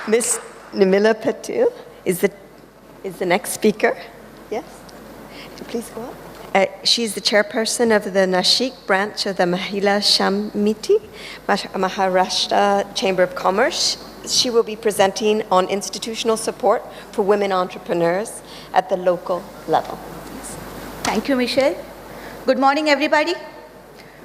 Ms. Nimila Patil is the next speaker. Yes? Please go up. She's the chairperson of the Nashik branch of the Mahila Shamiti, Maharashtra Chamber of Commerce. She will be presenting on institutional support for women entrepreneurs at the local level. Thank you, Michelle. Good morning, everybody.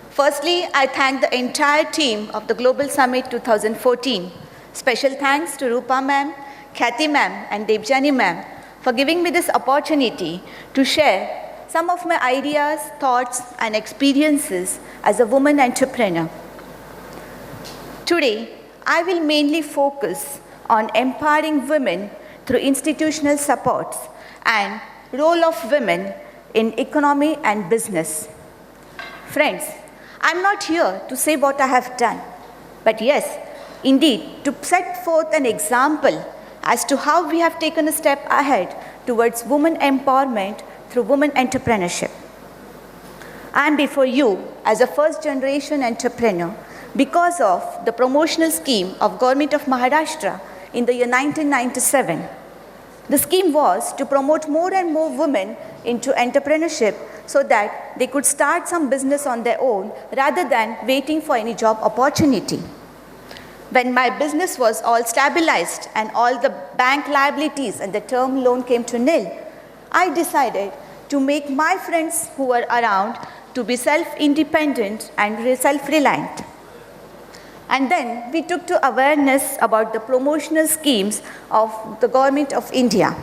Firstly, I thank the entire team of the Global Summit 2014. Special thanks to Rupa ma'am, Kathy ma'am, and Debjani ma'am for giving me this opportunity to share some of my ideas, thoughts, and experiences as a woman entrepreneur. Today, I will mainly focus on empowering women through institutional supports and role of women in economy and business. Friends, I'm not here to say what I have done, but yes, indeed, to set forth an example as to how we have taken a step ahead towards women empowerment through women entrepreneurship. I am before you as a first-generation entrepreneur because of the promotional scheme of Government of Maharashtra in the year 1997. The scheme was to promote more and more women into entrepreneurship so that they could start some business on their own rather than waiting for any job opportunity. When my business was all stabilized and all the bank liabilities and the term loan came to nil, I decided to make my friends who were around to be self-independent and self-reliant. And then we took to awareness about the promotional schemes of the Government of India.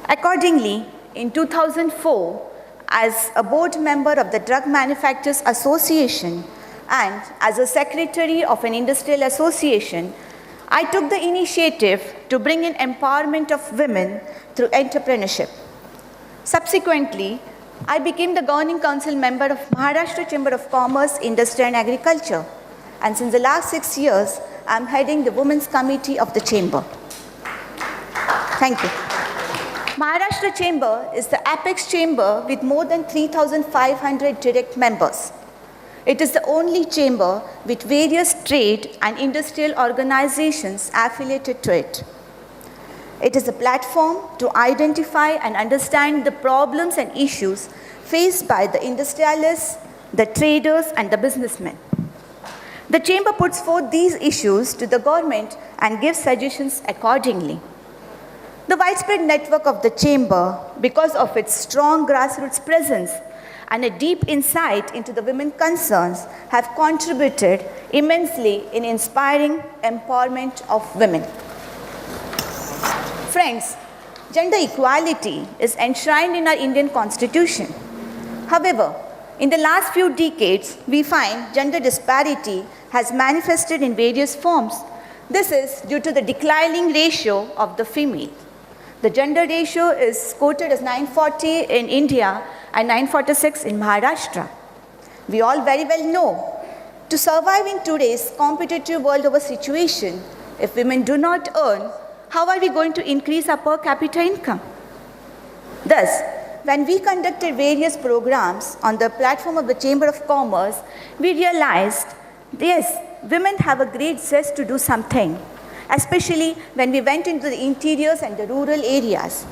Accordingly, in 2004, as a board member of the Drug Manufacturers Association and as a secretary of an industrial association, I took the initiative to bring in empowerment of women through entrepreneurship. Subsequently, I became the Governing Council member of Maharashtra Chamber of Commerce, Industry and Agriculture. And since the last 6 years, I'm heading the Women's Committee of the Chamber. Thank you. Maharashtra Chamber is the apex chamber with more than 3,500 direct members. It is the only chamber with various trade and industrial organizations affiliated to it. It is a platform to identify and understand the problems and issues faced by the industrialists, the traders, and the businessmen. The chamber puts forth these issues to the government and gives suggestions accordingly. The widespread network of the chamber, because of its strong grassroots presence and a deep insight into the women concerns, have contributed immensely in inspiring empowerment of women. Friends, gender equality is enshrined in our Indian Constitution. However, in the last few decades, we find gender disparity has manifested in various forms. This is due to the declining ratio of the female. The gender ratio is quoted as 940 in India and 946 in Maharashtra. We all very well know, to survive in today's competitive world over situation, if women do not earn, how are we going to increase our per capita income? Thus, when we conducted various programs on the platform of the Chamber of Commerce, we realized, yes, women have a great zest to do something, especially when we went into the interiors and the rural areas.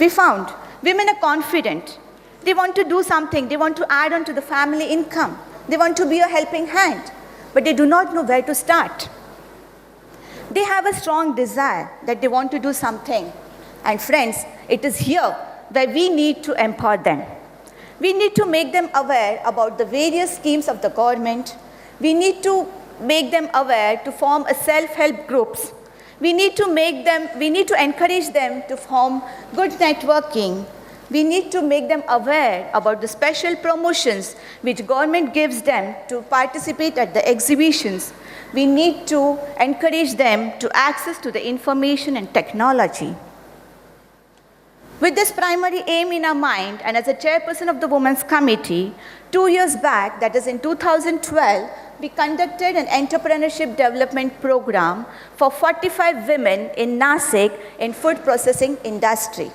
We found women are confident. They want to do something. They want to add on to the family income. They want to be a helping hand, but they do not know where to start. They have a strong desire that they want to do something. And friends, it is here where we need to empower them. We need to make them aware about the various schemes of the government. We need to make them aware to form a self-help groups. We need to encourage them to form good networking. We need to make them aware about the special promotions which government gives them to participate at the exhibitions. We need to encourage them to access to the information and technology. With this primary aim in our mind, and as a chairperson of the Women's Committee, 2 years back, that is in 2012, we conducted an entrepreneurship development program for 45 women in Nashik in food processing industry.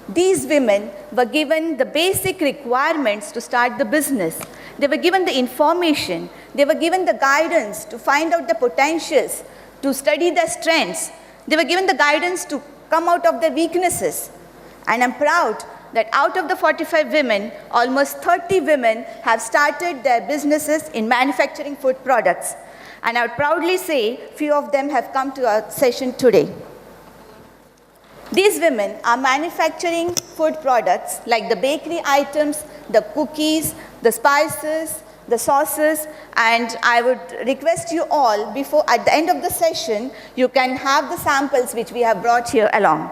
These women were given the basic requirements to start the business. They were given the information. They were given the guidance to find out the potentials, to study their strengths. They were given the guidance to come out of their weaknesses. And I'm proud that out of the 45 women, almost 30 women have started their businesses in manufacturing food products. And I would proudly say few of them have come to our session today. These women are manufacturing food products like the bakery items, the cookies, the spices, the sauces, and I would request you all before, at the end of the session, you can have the samples which we have brought here along.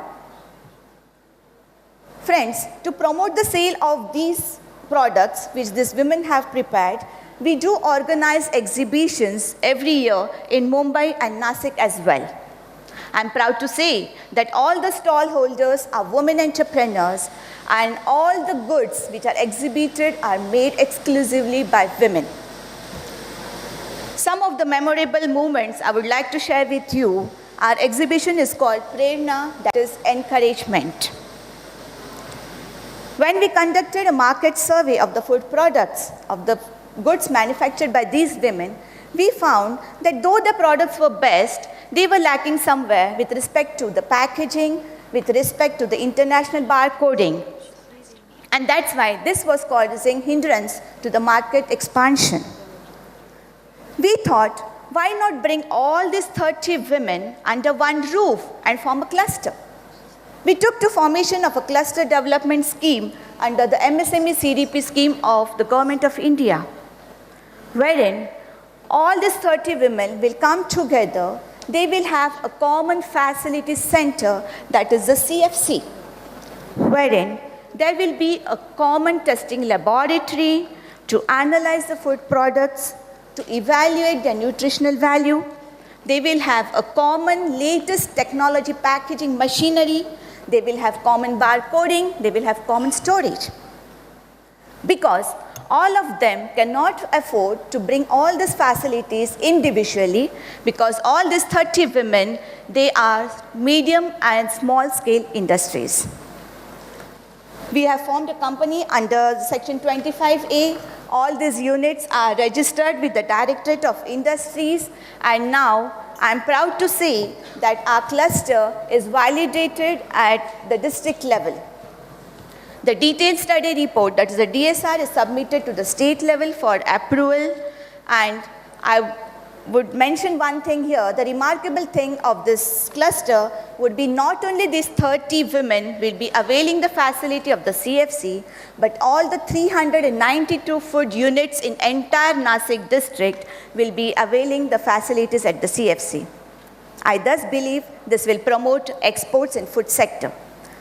Friends, to promote the sale of these products which these women have prepared, we do organize exhibitions every year in Mumbai and Nasik as well. I'm proud to say that all the stall holders are women entrepreneurs and all the goods which are exhibited are made exclusively by women. Some of the memorable moments I would like to share with you, our exhibition is called Prerna, that is encouragement. When we conducted a market survey of the food products, of the goods manufactured by these women, we found that though the products were best, they were lacking somewhere with respect to the packaging, with respect to the international barcoding. And that's why this was called as a hindrance to the market expansion. We thought, why not bring all these 30 women under one roof and form a cluster? We took to formation of a cluster development scheme under the MSME CDP scheme of the Government of India, wherein all these 30 women will come together. They will have a common facility center, that is the CFC, wherein there will be a common testing laboratory to analyze the food products, to evaluate their nutritional value. They will have a common latest technology packaging machinery. They will have common barcoding. They will have common storage. Because all of them cannot afford to bring all these facilities individually, because all these 30 women, they are medium and small scale industries. We have formed a company under Section 25A. All these units are registered with the Directorate of Industries, and now I'm proud to say that our cluster is validated at the district level. The detailed study report, that is the DSR, is submitted to the state level for approval. And I would mention one thing here. The remarkable thing of this cluster would be not only these 30 women will be availing the facility of the CFC, but all the 392 food units in entire Nasik district will be availing the facilities at the CFC. I thus believe this will promote exports in food sector.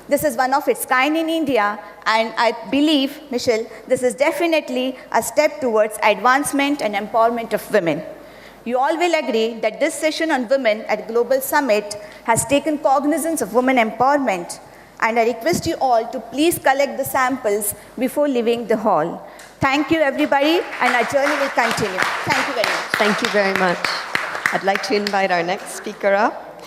This is one of its kind in India, and I believe, Michelle, this is definitely a step towards advancement and empowerment of women. You all will agree that this session on women at Global Summit has taken cognizance of women empowerment, and I request you all to please collect the samples before leaving the hall. Thank you, everybody, and our journey will continue. Thank you very much. Thank you very much. I'd like to invite our next speaker up.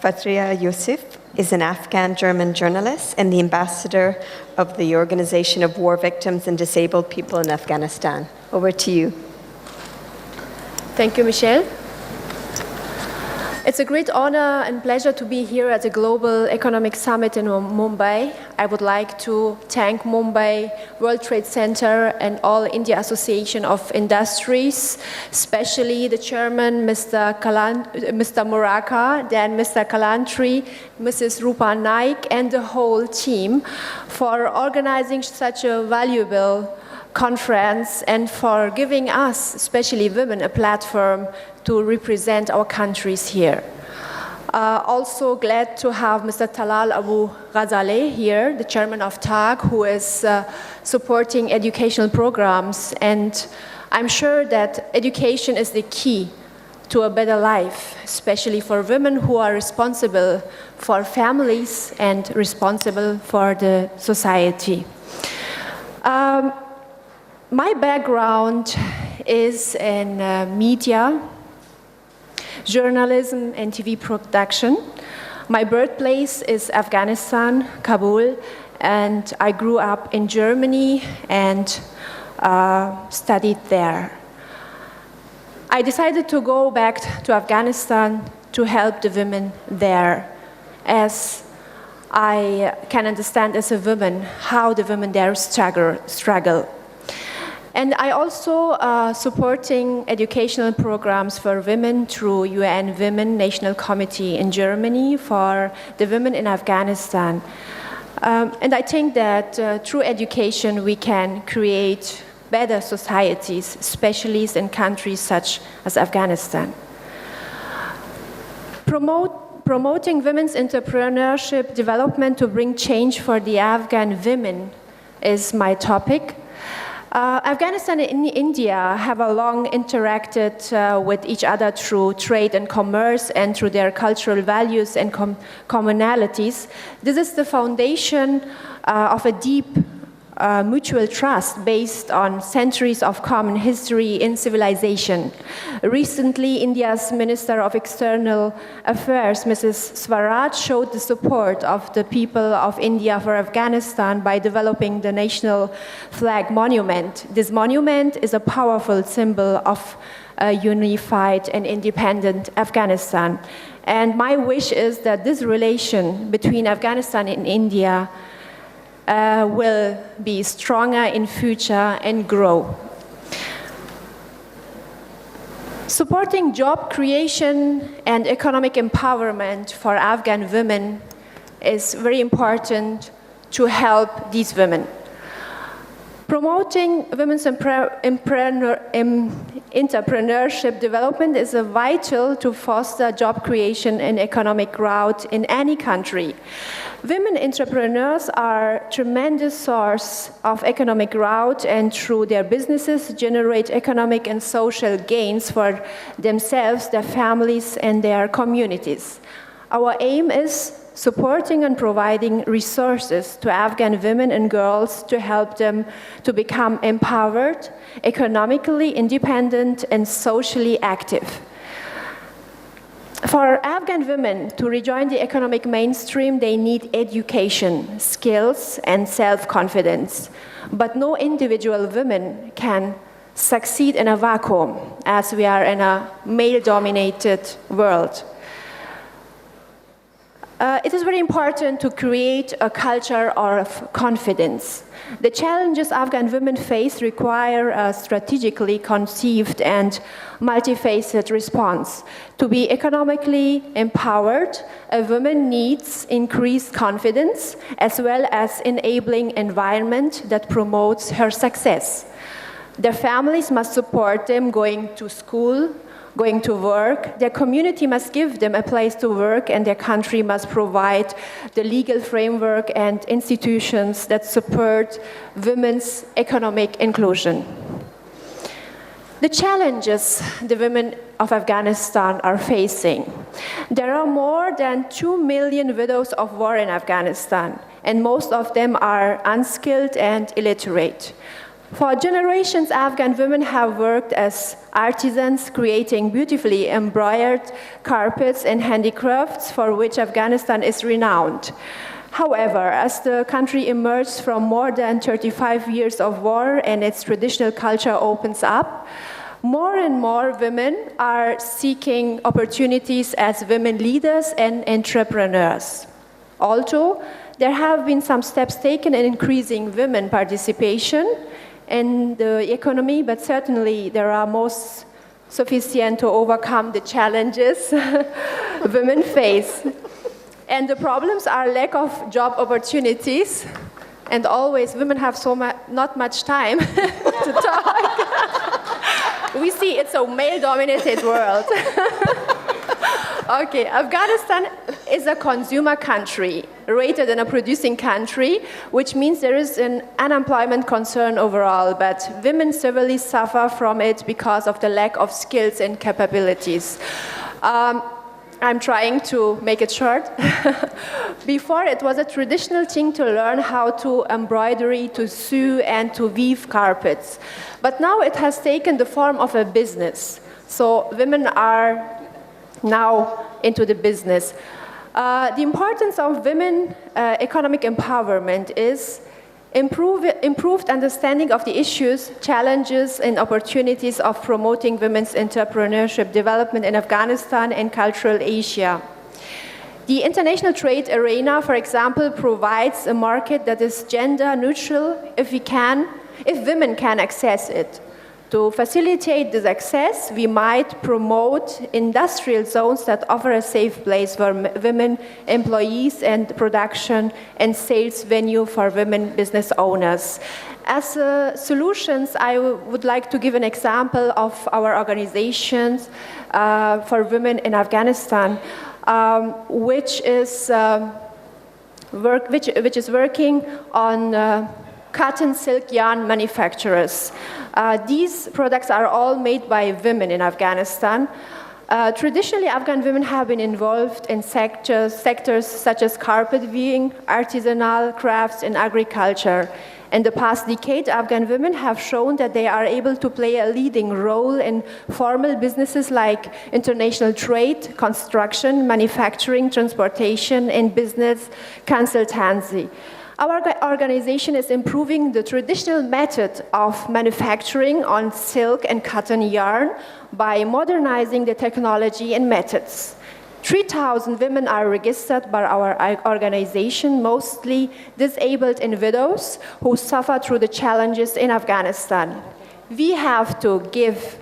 Fathriya Yusuf is an Afghan-German journalist and the ambassador of the Organization of War Victims and Disabled People in Afghanistan. Over to you. Thank you, Michelle. It's a great honor and pleasure to be here at the Global Economic Summit in Mumbai. I would like to thank Mumbai World Trade Center and All India Association of Industries, especially the chairman, Mr. Muraka, then Mr. Kalantri, Mrs. Rupa Naik, and the whole team for organizing such a valuable conference and for giving us, especially women, a platform to represent our countries here. Also glad to have Mr. Talal Abu Ghazaleh here, the chairman of TAG, who is supporting educational programs. And I'm sure that education is the key to a better life, especially for women who are responsible for families and responsible for the society. My background is in media, journalism, and TV production. My birthplace is Afghanistan, Kabul, and I grew up in Germany and studied there. I decided to go back to Afghanistan to help the women there, as I can understand as a woman how the women there struggle. And I also supporting educational programs for women through UN Women National Committee in Germany for the women in Afghanistan. And I think that through education we can create better societies, especially in countries such as Afghanistan. Promoting women's entrepreneurship development to bring change for the Afghan women is my topic. Afghanistan and India have a long interacted with each other through trade and commerce and through their cultural values and commonalities. This is the foundation of a deep mutual trust based on centuries of common history in civilization. Recently, India's Minister of External Affairs, Mrs. Swaraj, showed the support of the people of India for Afghanistan by developing the national flag monument. This monument is a powerful symbol of a unified and independent Afghanistan. And my wish is that this relation between Afghanistan and India will be stronger in future and grow. Supporting job creation and economic empowerment for Afghan women is very important to help these women. Promoting women's entrepreneurship development is vital to foster job creation and economic growth in any country. Women entrepreneurs are a tremendous source of economic growth and through their businesses generate economic and social gains for themselves, their families, and their communities. Our aim is supporting and providing resources to Afghan women and girls to help them to become empowered, economically independent, and socially active. For Afghan women to rejoin the economic mainstream, they need education, skills, and self-confidence. But no individual woman can succeed in a vacuum, as we are in a male-dominated world. It is very important to create a culture of confidence. The challenges Afghan women face require a strategically conceived and multifaceted response. To be economically empowered, a woman needs increased confidence as well as enabling environment that promotes her success. Their families must support them going to school, going to work. Their community must give them a place to work, and their country must provide the legal framework and institutions that support women's economic inclusion. The challenges the women of Afghanistan are facing. There are more than 2 million widows of war in Afghanistan, and most of them are unskilled and illiterate. For generations, Afghan women have worked as artisans, creating beautifully embroidered carpets and handicrafts for which Afghanistan is renowned. However, as the country emerges from more than 35 years of war and its traditional culture opens up, more and more women are seeking opportunities as women leaders and entrepreneurs. Although there have been some steps taken in increasing women participation in the economy, but certainly there are most sufficient to overcome the challenges women face. And the problems are lack of job opportunities, and always women have not much time to talk. We see it's a male-dominated world. Okay, Afghanistan is a consumer country rated in a producing country, which means there is an unemployment concern overall, but women severely suffer from it because of the lack of skills and capabilities. I'm trying to make it short. Before, it was a traditional thing to learn how to embroidery, to sew, and to weave carpets. But now it has taken the form of a business. So women are now into the business. The importance of women economic empowerment is improved understanding of the issues, challenges, and opportunities of promoting women's entrepreneurship development in Afghanistan and cultural Asia. The international trade arena, for example, provides a market that is gender neutral if women can access it. To facilitate this access, we might promote industrial zones that offer a safe place for women employees and production and sales venue for women business owners. As solutions, I would like to give an example of our organizations for women in Afghanistan, which is working on cotton, silk, yarn manufacturers. These products are all made by women in Afghanistan. Traditionally, Afghan women have been involved in sectors such as carpet weaving, artisanal crafts, and agriculture. In the past decade, Afghan women have shown that they are able to play a leading role in formal businesses like international trade, construction, manufacturing, transportation, and business consultancy. Our organization is improving the traditional method of manufacturing on silk and cotton yarn by modernizing the technology and methods. 3,000 women are registered by our organization, mostly disabled and widows who suffer through the challenges in Afghanistan. We have to give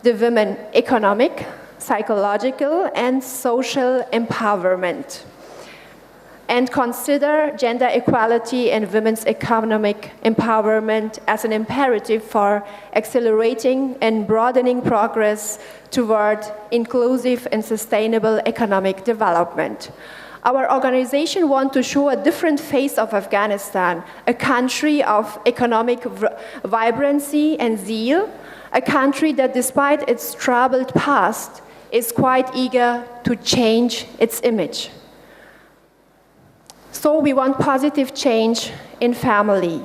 the women economic, psychological, and social empowerment, and consider gender equality and women's economic empowerment as an imperative for accelerating and broadening progress toward inclusive and sustainable economic development. Our organization wants to show a different face of Afghanistan, a country of economic vibrancy and zeal, a country that, despite its troubled past, is quite eager to change its image. So we want positive change in family.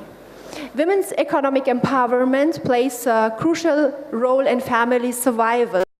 Women's economic empowerment plays a crucial role in family survival